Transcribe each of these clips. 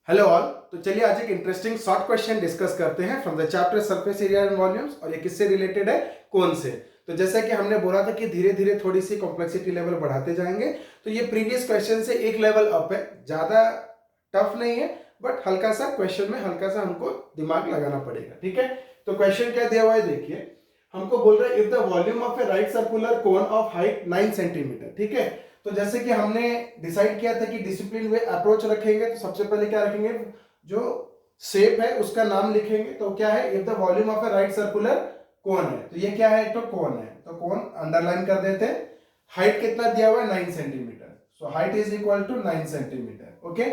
Hello all. तो चलिए आज एक इंटरेस्टिंग शॉर्ट क्वेश्चन डिस्कस करते हैं from the chapter surface area and volumes. और ये किससे रिलेटेड है, कौन से। तो जैसा कि हमने बोला था कि धीरे धीरे थोड़ी सी कॉम्प्लेक्सिटी लेवल बढ़ाते जाएंगे, तो ये प्रीवियस क्वेश्चन से एक लेवल अप है, ज्यादा टफ नहीं है, बट हल्का सा क्वेश्चन में हल्का सा हमको दिमाग लगाना पड़ेगा। ठीक है, तो क्वेश्चन क्या दिया हुआ है देखिए। हमको बोल रहे हैं if the volume of a right circular cone of height 9 centimetre. ठीक है, तो जैसे कि हमने डिसाइड किया था कि डिसिप्लिन वे अप्रोच रखेंगे, तो सबसे पहले क्या रखेंगे, जो शेप है उसका नाम लिखेंगे। तो क्या है, if the volume of a right circular कोन है, तो ये क्या है, तो कोन है, तो कोन अंडरलाइन कर देते हैं। हाइट कितना दिया हुआ है, 9 centimetre, so height is equal to 9 centimetre. Okay,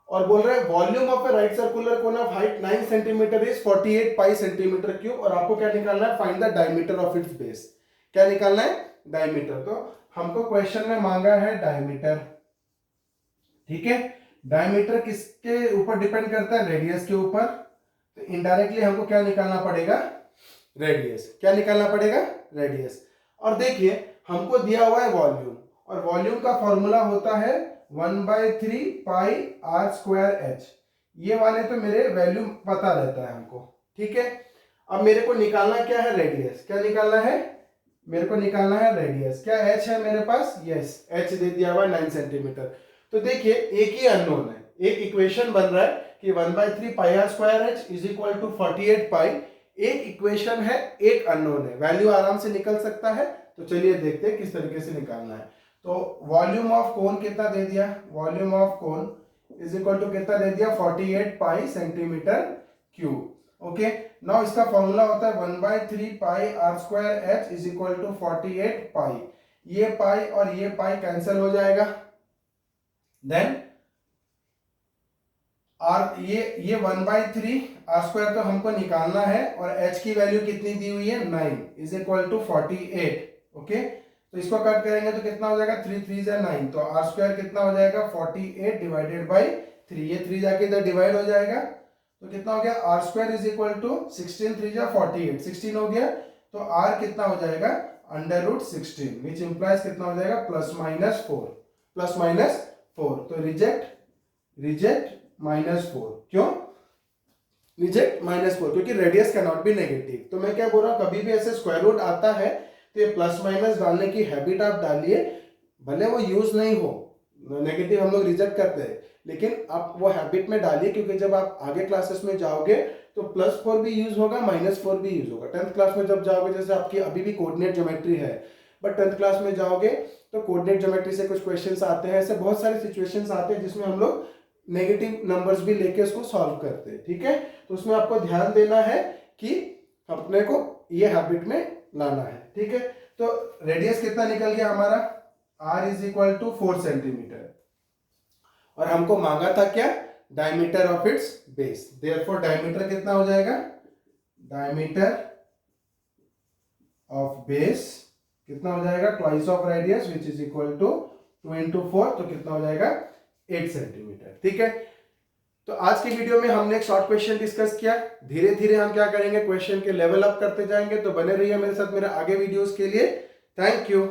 और बोल रहे हैं volume of a right circular cone of height 9 centimetre is 48 pi centimetre cube, और आपको क्या निकालना है, find the diameter of its base. क्या निकालना है, डायमीटर। तो हमको क्वेश्चन में मांगा है डायमीटर। ठीक है, डायमीटर किसके ऊपर डिपेंड करता है, रेडियस के ऊपर। तो इनडायरेक्टली हमको क्या निकालना पड़ेगा, रेडियस। क्या निकालना पड़ेगा, रेडियस। और देखिए हमको दिया हुआ है वॉल्यूम, और वॉल्यूम का फॉर्मूला होता है 1/3 पाई आर स्क्वायर एच। ये वाले तो मेरे वैल्यू पता रहता है हमको। ठीक है, अब मेरे को निकालना क्या है, रेडियस। क्या निकालना है, मेरे को निकालना है रेडियस। क्या एच है मेरे पास, यस, एच दे दिया हुआ 9 सेंटीमीटर। तो देखिए एक ही अननोन है, एक इक्वेशन बन रहा है कि 1/3 pi r square h is equal to 48 pi. एक इक्वेशन है, एक अननोन है, वैल्यू आराम से निकल सकता है। तो चलिए देखते हैं किस तरीके से निकालना है। तो वॉल्यूम ऑफ कोन कितना दे दिया, volume of cone is equal to कितना दे दिया, 48 pi centimetre cube. Okay, now इसका फॉर्मूला होता है 1/3 pi r square h is equal to 48 pi. ये पाई और ये पाई कैंसिल हो जाएगा। देन आर ये 1/3 आर स्क्वायर तो हमको निकालना है, और एच की वैल्यू कितनी दी हुई है, 9 इज इक्वल टू 48। ओके, तो इसको कट करेंगे तो कितना हो जाएगा, 3 3 से 9, तो आर स्क्वायर कितना हो जाएगा, 48 डिवाइडेड बाई 3। ये 3 जाके इधर डिवाइड हो जाएगा, तो कितना हो गया, r square is equal to 16 3 जा 48, 16 हो गया। तो आर कितना हो जाएगा, √16, विच इंप्लाइज कितना हो जाएगा, +-4, +-4। तो रिजेक्ट -4। क्यों रिजेक्ट -4, क्योंकि radius can not be negative. तो मैं क्या बोल रहा हूं, कभी भी ऐसे स्क्वायर रूट आता है तो ये प्लस माइनस डालने की हैबिट आप डालिए, भले वो यूज नहीं हो, नेगेटिव हम लोग रिजेक्ट करते हैं, लेकिन आप वो हैबिट में डालिए, क्योंकि जब आप आगे क्लासेस में जाओगे तो +4 भी यूज होगा, -4 भी यूज होगा। 10th क्लास में जब जाओगे, जैसे आपकी अभी भी कोऑर्डिनेट ज्योमेट्री है, बट 10th क्लास में जाओगे तो कोऑर्डिनेट ज्योमेट्री से कुछ क्वेश्चंस आते हैं, ऐसे बहुत सारे सिचुएशंस आते हैं जिसमें हम लोग नेगेटिव नंबर्स भी लेके उसको सॉल्व करते हैं। ठीक है, तो उसमें आपको ध्यान देना है कि अपने को ये हैबिट में लाना है। ठीक है, तो रेडियस कितना निकल गया हमारा, r is equal to 4 centimetre, और हमको मांगा था क्या, diameter of its base. Therefore diameter कितना हो जाएगा, डायमीटर ऑफ बेस कितना हो जाएगा, twice of radius which is equal to 2 into 4, तो कितना हो जाएगा, 8 सेंटीमीटर। ठीक है, तो आज की वीडियो में हमने एक शॉर्ट क्वेश्चन डिस्कस किया। धीरे धीरे हम क्या करेंगे, क्वेश्चन के लेवल अप करते जाएंगे। तो बने रहिए मेरे साथ मेरे आगे वीडियोस के लिए। Thank you.